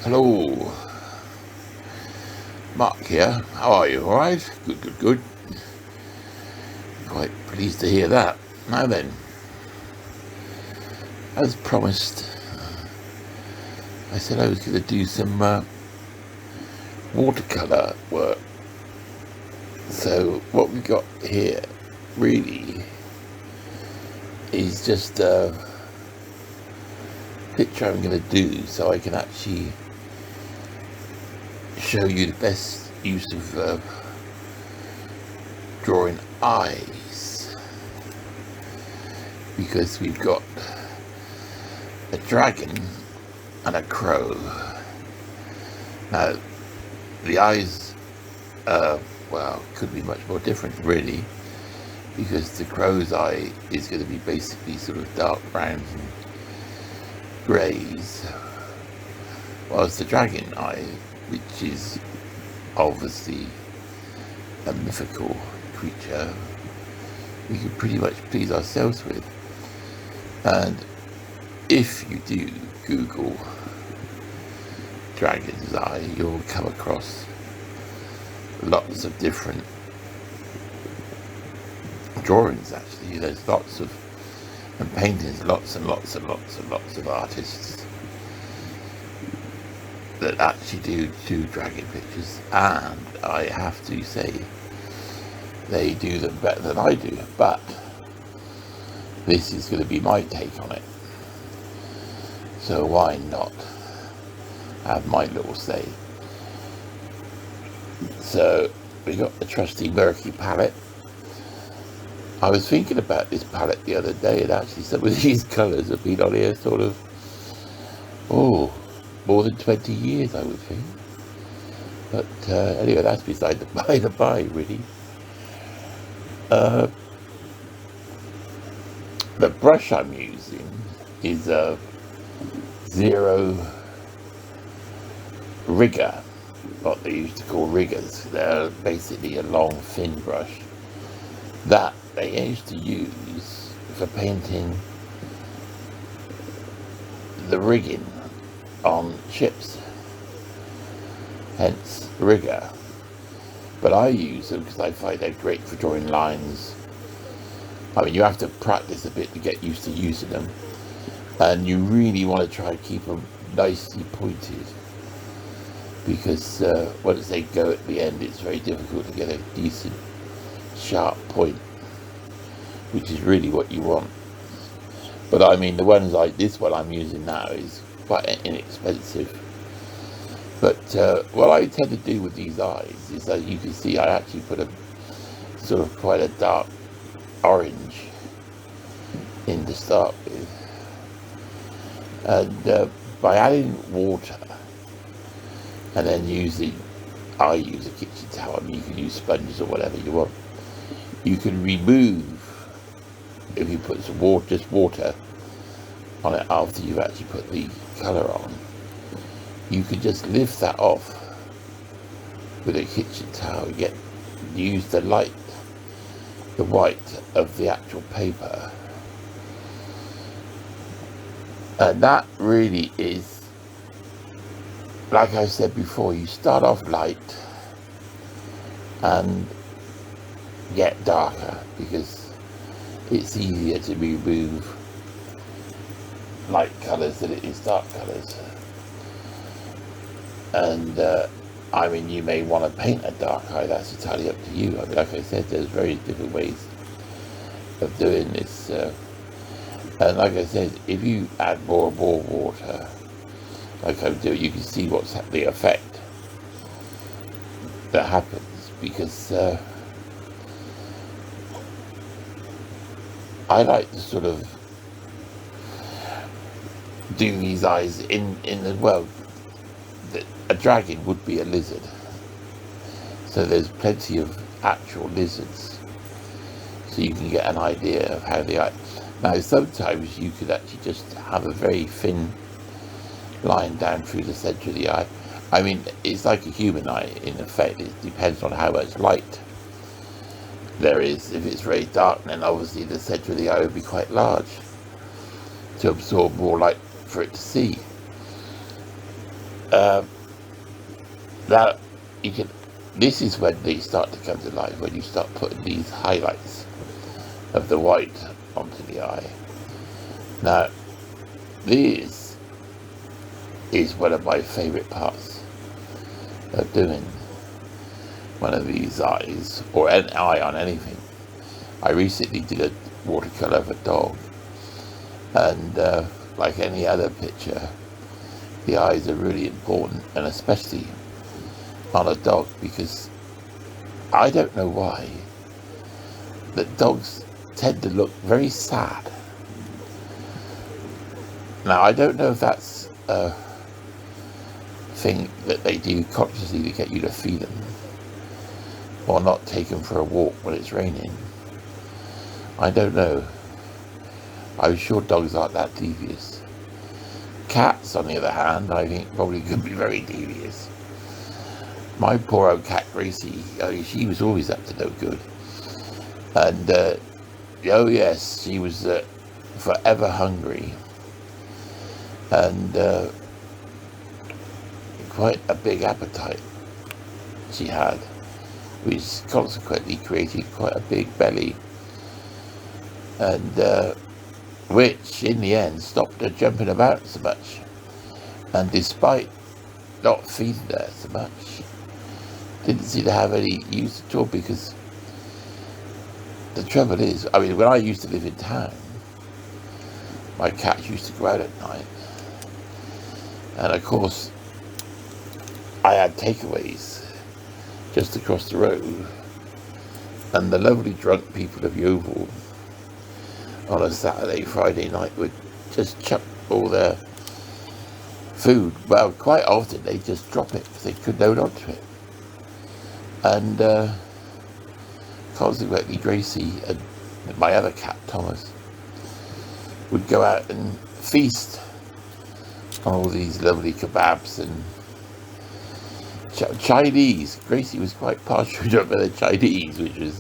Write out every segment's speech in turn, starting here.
Hello, Mark here. How are you? All right? Good. Quite pleased to hear that. Now then, as promised, I said I was going to do some watercolour work. So what we got here really is just a picture I'm going to do so I can actually show you the best use of drawing eyes, because we've got a dragon and a crow. Now the eyes could be much more different really, because the crow's eye is going to be basically sort of dark browns and greys, whilst the dragon eye, which is obviously a mythical creature, we can pretty much please ourselves with. And if you do Google dragon's eye, you'll come across lots of different drawings. Actually, there's lots of, and paintings, lots and lots of artists that actually do dragon pictures, and I have to say they do them better than I do, but this is going to be my take on it, so why not have my little say. So we got the trusty Murky palette. I was thinking about this palette the other day, and actually some of these colours have been on here sort of more than 20 years, I would think. But anyway, that's beside the by really. The brush I'm using is a Zero Rigger, what they used to call riggers. They're basically a long thin brush that they used to use for painting the rigging on ships, hence rigger. But I use them because I find they're great for drawing lines. I mean, you have to practice a bit to get used to using them, and you really want to try and keep them nicely pointed, because once they go at the end, it's very difficult to get a decent sharp point, which is really what you want. But I mean, the ones like this one I'm using now is quite inexpensive. But what I tend to do with these eyes is, as you can see, I actually put a sort of quite a dark orange in to start with, and by adding water and then I use a kitchen towel. I mean, you can use sponges or whatever you want. You can remove, if you put some water, just water on it after you've actually put the colour on, you can just lift that off with a kitchen towel. Use the light, the white of the actual paper, and that really is, like I said before, you start off light and get darker, because it's easier to remove light colours than it is dark colours. And I mean, you may want to paint a dark eye, that's entirely up to you. I mean, like I said, there's very different ways of doing this, and like I said, if you add more and more water, like I'm doing, you can see what's the effect that happens, because I like to sort of do these eyes in the, well, a dragon would be a lizard, so there's plenty of actual lizards, so you can get an idea of how they act. Now sometimes you could actually just have a very thin line down through the centre of the eye. I mean, it's like a human eye in effect. It depends on how much light there is. If it's very dark, then obviously the centre of the eye would be quite large to absorb more light for it to see. Um, now, you can. This is when they start to come to life, when you start putting these highlights of the white onto the eye. Now, this is one of my favourite parts of doing one of these eyes, or an eye on anything. I recently did a watercolour of a dog, and like any other picture, the eyes are really important, and especially on a dog, because I don't know why, that dogs tend to look very sad. Now, I don't know if that's a thing that they do consciously to get you to feed them, or not take them for a walk when it's raining. I don't know. I'm sure dogs aren't that devious. Cats, on the other hand, I think probably could be very devious. My poor old cat Gracie, she was always up to no good. And, oh yes, she was forever hungry. And quite a big appetite she had, which consequently created quite a big belly. And which, in the end, stopped her jumping about so much. And despite not feeding her so much, didn't seem to have any use at all, because the trouble is, I mean, when I used to live in town, my cats used to go out at night, and of course I had takeaways just across the road, and the lovely drunk people of Yeovil on a Saturday, Friday night would just chuck all their food. Well, quite often they just drop it because they couldn't hold on to it. And consequently, Gracie and my other cat, Thomas, would go out and feast on all these lovely kebabs and Chinese. Gracie was quite partial to the Chinese, which was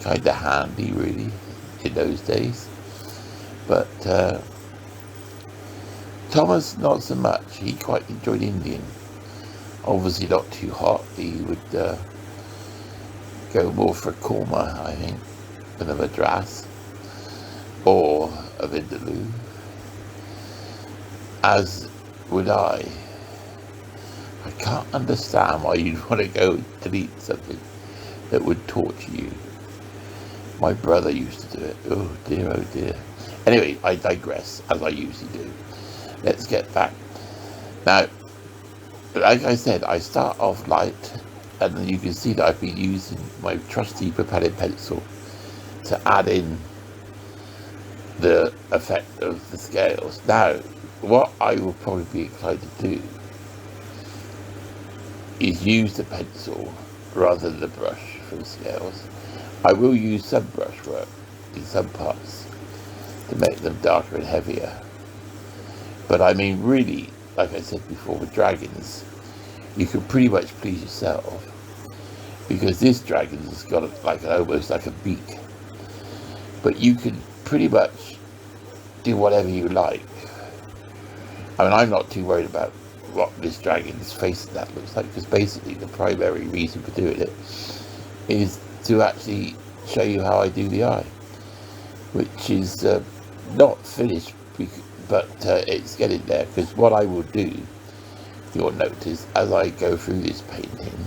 kind of handy, really, in those days. But Thomas, not so much. He quite enjoyed Indian. Obviously not too hot. He would go more for a korma, I think, than a madras or a vindaloo. As would I. I can't understand why you'd want to go and eat something that would torture you. My brother used to do it. Oh dear, oh dear. Anyway, I digress, as I usually do. Let's get back. Now, like I said, I start off light, and then you can see that I've been using my trusty propelling pencil to add in the effect of the scales. Now, what I will probably be inclined to do is use the pencil rather than the brush for the scales. I will use some brush work in some parts to make them darker and heavier. But I mean, really, like I said before, with dragons, you can pretty much please yourself, because this dragon has got almost like a beak. But you can pretty much do whatever you like. I mean, I'm not too worried about what this dragon's face and that looks like, because basically the primary reason for doing it is to actually show you how I do the eye, which is not finished, but it's getting there. Because what I will do, you'll notice, as I go through this painting,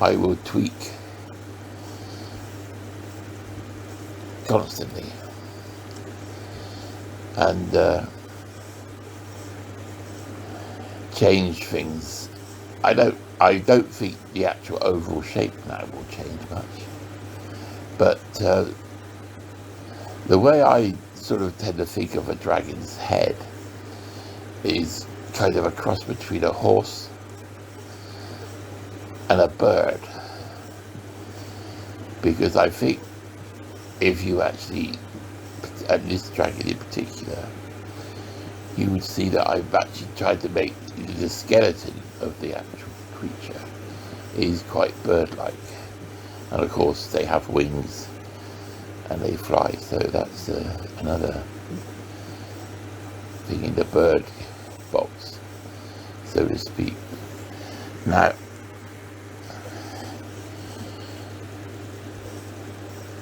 I will tweak constantly, and change things. I don't think the actual overall shape now will change much, but the way I sort of tend to think of a dragon's head is kind of a cross between a horse and a bird, because I think if you actually, and this dragon in particular, you would see that I've actually tried to make the skeleton of the actual creature is quite bird-like, and of course they have wings and they fly, so that's another thing in the bird box. so to speak. Now,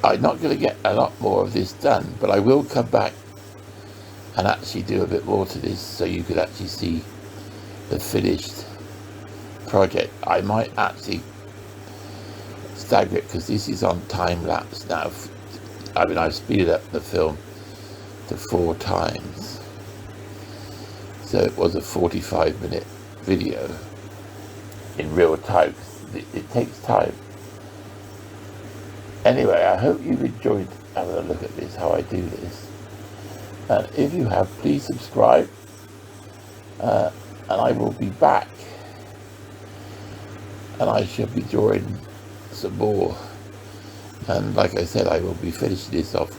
I'm not going to get a lot more of this done, but I will come back and actually do a bit more to this so you could actually see the finished project. I might actually stagger it because this is on time lapse now. I mean, I've speeded up the film to 4 times, so it was a 45-minute video in real time. It takes time. Anyway, I hope you've enjoyed having a look at this, how I do this. And if you have, please subscribe. And I will be back. And I shall be drawing some more. And like I said, I will be finishing this off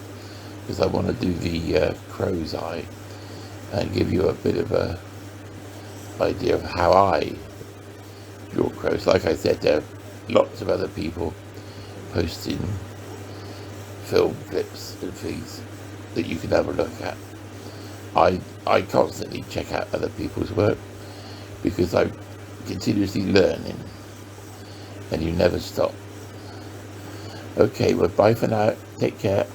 because I want to do the crow's eye and give you a bit of a idea of how I draw crows. Like I said, there are lots of other people posting film clips and things that you can have a look at. I constantly check out other people's work because I'm continuously learning and you never stop. Okay, well, bye for now. Take care.